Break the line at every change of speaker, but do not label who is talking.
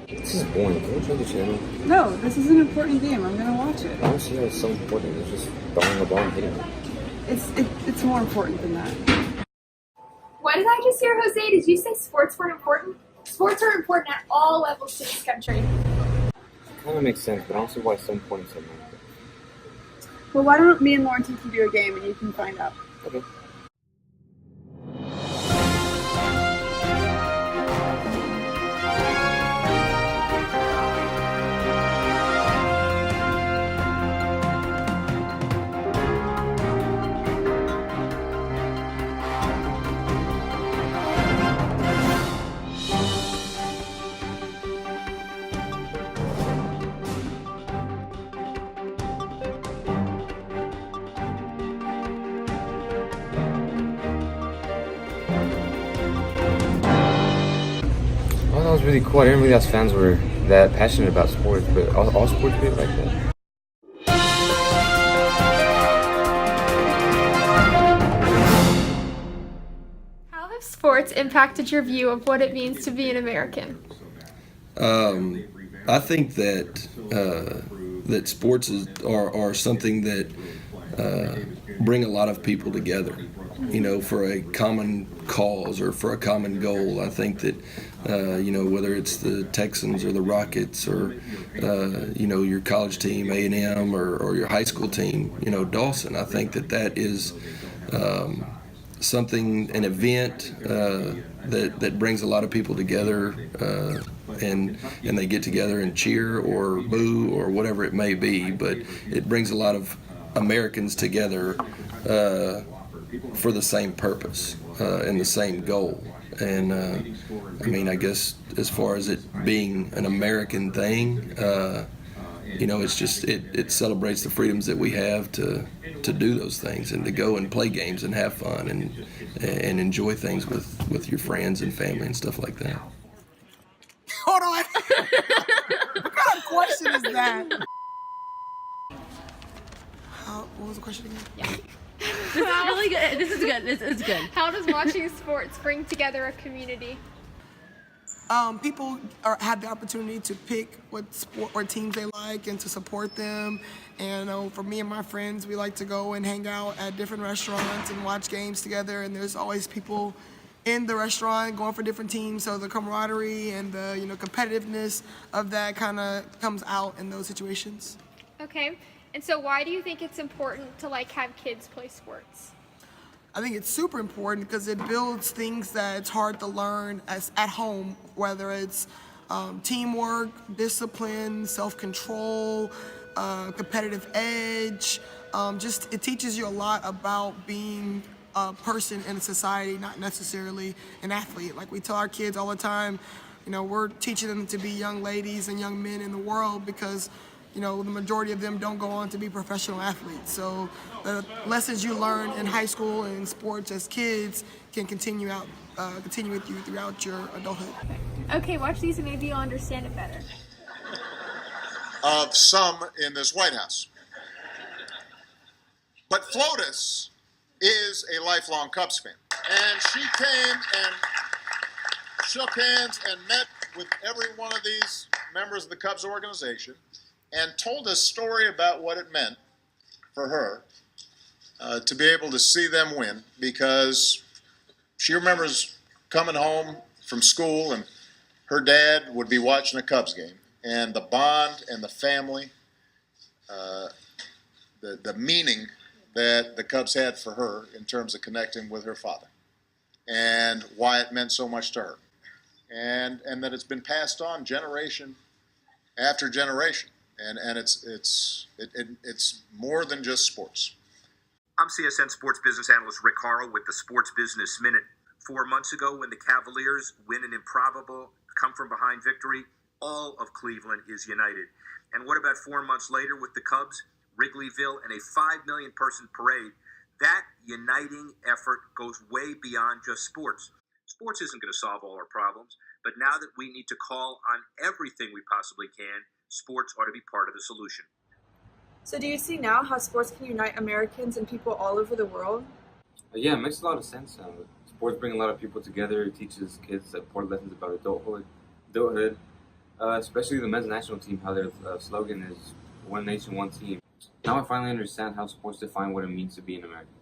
This is boring. Can we change the channel?
No, this is an important game. I'm gonna watch it.
I don't see how it's so important. It's just throwing a ball and hitting it.
It's more important than that.
What did I just hear, Jose? Did you say sports weren't important? Sports are important at all levels to this country.
It kind of makes sense, but I don't see why it's so important to me.
Well, why don't me and Lauren teach you a game and you can find out?
Okay. Oh, that was really cool. I didn't realize fans were that passionate about sports, but all sports be like that.
How have sports impacted your view of what it means to be an American?
I think that that sports are something that bring a lot of people together, you know, for a common cause or for a common goal. I think that you know, whether it's the Texans or the Rockets or you know, your college team A&M or your high school team, you know, Dawson, I think that is something, an event that brings a lot of people together, and they get together and cheer or boo or whatever it may be, but it brings a lot of Americans together for the same purpose and the same goal. And I mean, I guess as far as it being an American thing, you know, it's just it celebrates the freedoms that we have to do those things and to go and play games and have fun and enjoy things with your friends and family and stuff like that.
Hold on. What kind of question is that? What was the question again?
Yeah.
This is really good. This is good. This is good.
How does watching sports bring together a community?
People have the opportunity to pick what sport or teams they like and to support them. And for me and my friends, we like to go and hang out at different restaurants and watch games together. And there's always people in the restaurant going for different teams, so the camaraderie and the competitiveness of that kind of comes out in those situations.
Okay. And so why do you think it's important to have kids play sports?
I think it's super important because it builds things that it's hard to learn at home, whether it's teamwork, discipline, self-control, competitive edge. Just it teaches you a lot about being a person in society, not necessarily an athlete. Like we tell our kids all the time, we're teaching them to be young ladies and young men in the world because the majority of them don't go on to be professional athletes. So the lessons you learn in high school and in sports as kids can continue with you throughout your adulthood.
Okay, watch these and maybe you'll understand it better.
Of some in this White House. But Flotus is a lifelong Cubs fan. And she came and shook hands and met with every one of these members of the Cubs organization and told a story about what it meant for her to be able to see them win, because she remembers coming home from school and her dad would be watching a Cubs game, and the bond and the family, the meaning that the Cubs had for her in terms of connecting with her father and why it meant so much to her, and that it's been passed on generation after generation. And it's more than just sports.
I'm CSN sports business analyst Rick Harrell with the Sports Business Minute. 4 months ago, when the Cavaliers win an improbable come-from-behind victory, all of Cleveland is united. And what about 4 months later with the Cubs, Wrigleyville, and a 5 million person parade? That uniting effort goes way beyond just sports. Sports isn't going to solve all our problems, but now that we need to call on everything we possibly can, sports ought to be part of the solution.
So do you see now how sports can unite Americans and people all over the world?
Yeah, it makes a lot of sense. Sports bring a lot of people together. It teaches kids important lessons about adulthood, especially the men's national team, how their slogan is "One Nation, One Team." Now I finally understand how sports define what it means to be an American.